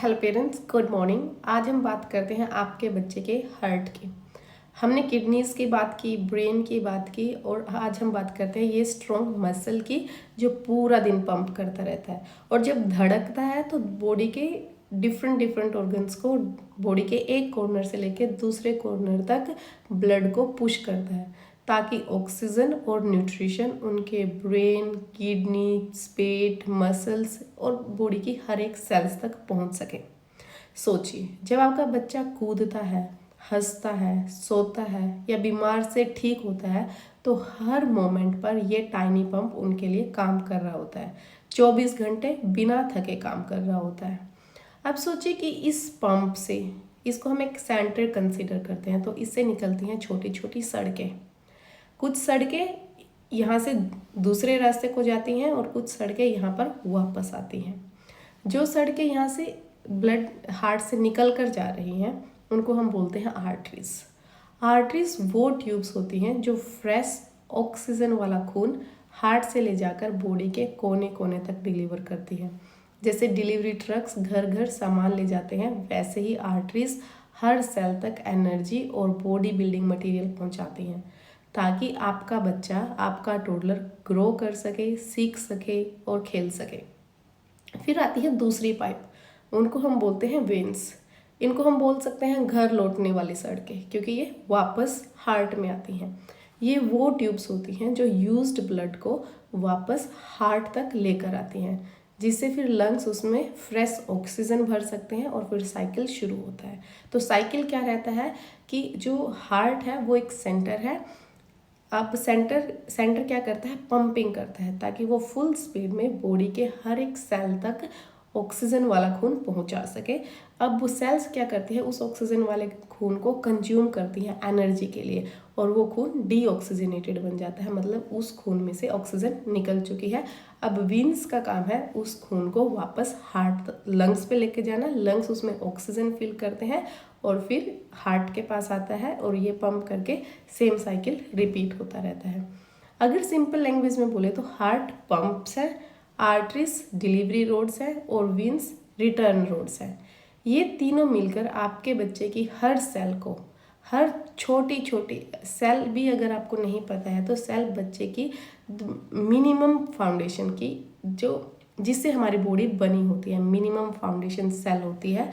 Hello parents, good morning. आज हम बात करते हैं आपके बच्चे के हार्ट की। हमने किडनीज की बात की, ब्रेन की बात की और आज हम बात करते हैं ये स्ट्रॉन्ग मसल की जो पूरा दिन पंप करता रहता है और जब धड़कता है तो बॉडी के डिफरेंट डिफरेंट ऑर्गन्स को बॉडी के एक कॉर्नर से लेकर दूसरे कॉर्नर तक ब्लड को पुश करता है ताकि ऑक्सीजन और न्यूट्रिशन उनके ब्रेन, किडनी, पेट, मसल्स और बॉडी की हर एक सेल्स तक पहुंच सके। सोचिए, जब आपका बच्चा कूदता है, हंसता है, सोता है या बीमार से ठीक होता है तो हर मोमेंट पर ये टाइनी पंप उनके लिए काम कर रहा होता है। 24 घंटे बिना थके काम कर रहा होता है। अब सोचिए कि इस पंप से, इसको हम एक सेंटर कंसीडर करते हैं, तो इससे निकलती हैं छोटी छोटी सड़कें। कुछ सड़कें यहाँ से दूसरे रास्ते को जाती हैं और कुछ सड़कें यहाँ पर वापस आती हैं। जो सड़कें यहाँ से ब्लड हार्ट से निकल कर जा रही हैं उनको हम बोलते हैं आर्टरीज। आर्टरीज वो ट्यूब्स होती हैं जो फ्रेश ऑक्सीजन वाला खून हार्ट से ले जाकर बॉडी के कोने कोने तक डिलीवर करती है। जैसे डिलीवरी ट्रक्स घर घर सामान ले जाते हैं, वैसे ही आर्टरीज हर सेल तक एनर्जी और बॉडी बिल्डिंग मटेरियल पहुंचाती हैं ताकि आपका बच्चा, आपका टोडलर ग्रो कर सके, सीख सके और खेल सके। फिर आती है दूसरी पाइप, उनको हम बोलते हैं वेन्स। इनको हम बोल सकते हैं घर लौटने वाली सड़कें, क्योंकि ये वापस हार्ट में आती हैं। ये वो ट्यूब्स होती हैं जो यूज्ड ब्लड को वापस हार्ट तक लेकर आती हैं, जिससे फिर लंग्स उसमें फ्रेश ऑक्सीजन भर सकते हैं और फिर साइकिल शुरू होता है। तो साइकिल क्या रहता है कि जो हार्ट है वो एक सेंटर है। अब सेंटर क्या करता है, पंपिंग करता है ताकि वो फुल स्पीड में बॉडी के हर एक सेल तक ऑक्सीजन वाला खून पहुंचा सके। अब वो सेल्स क्या करती है, उस ऑक्सीजन वाले खून को कंज्यूम करती हैं एनर्जी के लिए और वो खून डीऑक्सीजनेटेड बन जाता है, मतलब उस खून में से ऑक्सीजन निकल चुकी है। अब वीन्स का काम है उस खून को वापस हार्ट लंग्स पे लेके जाना। लंग्स उसमें ऑक्सीजन फिल करते हैं और फिर हार्ट के पास आता है और ये पंप करके सेम साइकिल रिपीट होता रहता है। अगर सिंपल लैंग्वेज में बोले तो हार्ट पंप्स है, आर्टरीज डिलीवरी रोड्स है और वीन्स रिटर्न रोड्स है। ये तीनों मिलकर आपके बच्चे की हर सेल को, हर छोटी छोटी सेल भी अगर आपको नहीं पता है तो सेल बच्चे की मिनिमम फाउंडेशन की, जो जिससे हमारी बॉडी बनी होती है, मिनिमम फाउंडेशन सेल होती है।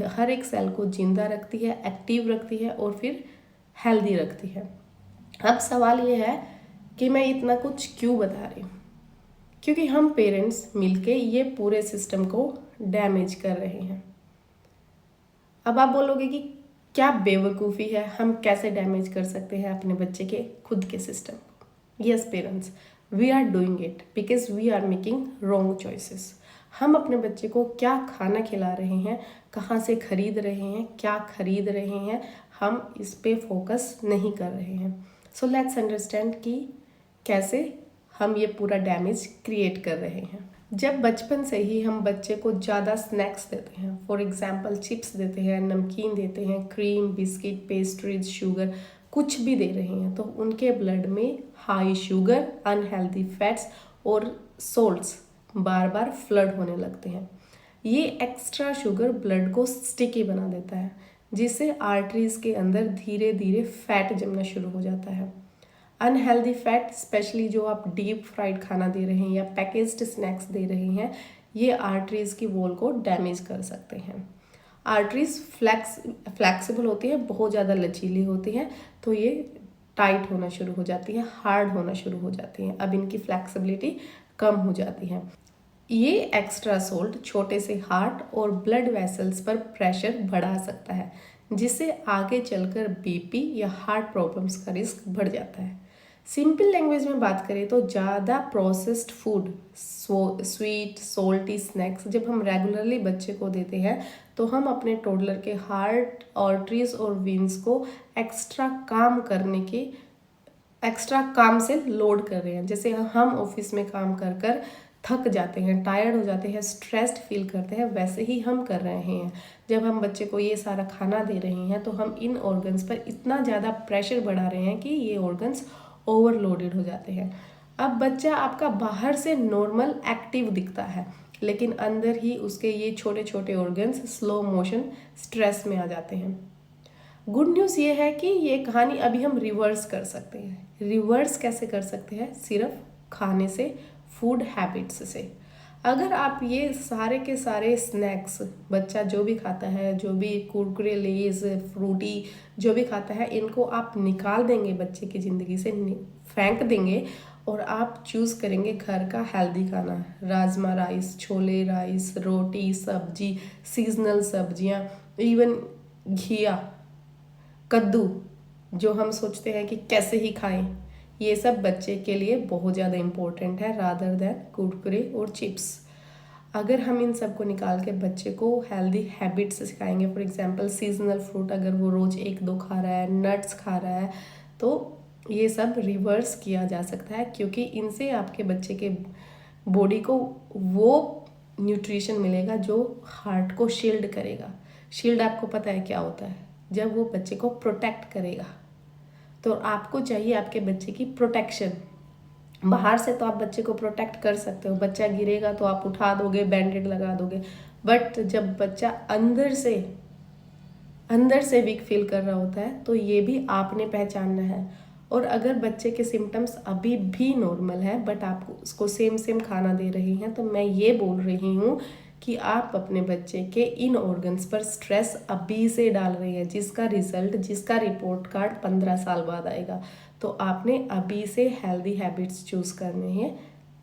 हर एक सेल को जिंदा रखती है, एक्टिव रखती है और फिर हेल्दी रखती है। अब सवाल ये है कि मैं इतना कुछ क्यों बता रही हूँ, क्योंकि हम पेरेंट्स मिलके ये पूरे सिस्टम को डैमेज कर रहे हैं। अब आप बोलोगे कि क्या बेवकूफ़ी है, हम कैसे डैमेज कर सकते हैं अपने बच्चे के खुद के सिस्टम को। Yes parents, we are doing it because we are making wrong choices. हम अपने बच्चे को क्या खाना खिला रहे हैं, कहाँ से खरीद रहे हैं, क्या खरीद रहे हैं, हम इस पे फोकस नहीं कर रहे हैं। सो लेट्स अंडरस्टैंड कि कैसे हम ये पूरा डैमेज क्रिएट कर रहे हैं। जब बचपन से ही हम बच्चे को ज़्यादा स्नैक्स देते हैं, फॉर एग्जांपल चिप्स देते हैं, नमकीन देते हैं, क्रीम, बिस्किट, पेस्ट्रीज, शुगर, कुछ भी दे रहे हैं, तो उनके ब्लड में हाई शुगर, अनहेल्दी फैट्स और सोल्ट्स बार बार फ्लड होने लगते हैं। ये एक्स्ट्रा शुगर ब्लड को स्टिकी बना देता है, जिससे आर्टरीज के अंदर धीरे धीरे फैट जमना शुरू हो जाता है। अनहेल्दी फैट, स्पेशली जो आप डीप फ्राइड खाना दे रहे हैं या पैकेज्ड स्नैक्स दे रहे हैं, ये आर्टरीज की वॉल को डैमेज कर सकते हैं। आर्टरीज फ्लैक्सिबल होती है, बहुत ज़्यादा लचीली होती हैं, तो ये टाइट होना शुरू हो जाती है, हार्ड होना शुरू हो जाती हैं। अब इनकी फ्लैक्सिबिलिटी कम हो जाती है। ये एक्स्ट्रा सोल्ट छोटे से हार्ट और ब्लड वेसल्स पर प्रेशर बढ़ा सकता है, जिससे आगे चलकर बीपी या हार्ट प्रॉब्लम्स का रिस्क बढ़ जाता है। सिंपल लैंग्वेज में बात करें तो ज़्यादा प्रोसेस्ड फूड, स्वीट, सोल्टी स्नैक्स जब हम रेगुलरली बच्चे को देते हैं तो हम अपने टोडलर के हार्ट, आर्टरीज और वीन्स को एक्स्ट्रा काम से लोड कर रहे हैं। जैसे हम ऑफिस में काम कर कर थक जाते हैं, टायर्ड हो जाते हैं, स्ट्रेस्ड फील करते हैं, वैसे ही हम कर रहे हैं। जब हम बच्चे को ये सारा खाना दे रहे हैं तो हम इन ऑर्गन्स पर इतना ज़्यादा प्रेशर बढ़ा रहे हैं कि ये ऑर्गन्स ओवरलोडेड हो जाते हैं। अब बच्चा आपका बाहर से नॉर्मल एक्टिव दिखता है, लेकिन अंदर ही उसके ये छोटे छोटे ऑर्गन्स स्लो मोशन स्ट्रेस में आ जाते हैं। गुड न्यूज़ ये है कि ये कहानी अभी हम रिवर्स कर सकते हैं। रिवर्स कैसे कर सकते हैं? सिर्फ खाने से, फूड हैबिट्स से। अगर आप ये सारे के सारे स्नैक्स, बच्चा जो भी खाता है, जो भी कुरकुरे, लेज, फ्रूटी जो भी खाता है, इनको आप निकाल देंगे बच्चे की ज़िंदगी से, फेंक देंगे और आप चूज़ करेंगे घर का हेल्दी खाना, राजमा राइस, छोले राइस, रोटी, सब्जी, सीजनल सब्जियां, इवन घिया, कद्दू, जो हम सोचते हैं कि कैसे ही खाएं, ये सब बच्चे के लिए बहुत ज़्यादा इम्पोर्टेंट है रादर देन कुरकुरे और चिप्स। अगर हम इन सब को निकाल के बच्चे को हेल्दी हैबिट्स सिखाएंगे, फॉर एग्जांपल सीजनल फ्रूट अगर वो रोज़ 1-2 खा रहा है, नट्स खा रहा है, तो ये सब रिवर्स किया जा सकता है, क्योंकि इनसे आपके बच्चे के बॉडी को वो न्यूट्रिशन मिलेगा जो हार्ट को शील्ड करेगा। शील्ड आपको पता है क्या होता है? जब वो बच्चे को प्रोटेक्ट करेगा। तो आपको चाहिए आपके बच्चे की प्रोटेक्शन। बाहर से तो आप बच्चे को प्रोटेक्ट कर सकते हो, बच्चा गिरेगा तो आप उठा दोगे, बैंडेड लगा दोगे, बट जब बच्चा अंदर से वीक फील कर रहा होता है तो ये भी आपने पहचानना है। और अगर बच्चे के सिम्टम्स अभी भी नॉर्मल है बट आप उसको सेम खाना दे रही हैं, तो मैं ये बोल रही हूँ कि आप अपने बच्चे के इन ऑर्गन्स पर स्ट्रेस अभी से डाल रही हैं, जिसका रिजल्ट, जिसका रिपोर्ट कार्ड 15 साल बाद आएगा। तो आपने अभी से हेल्दी हैबिट्स चूज़ करने हैं।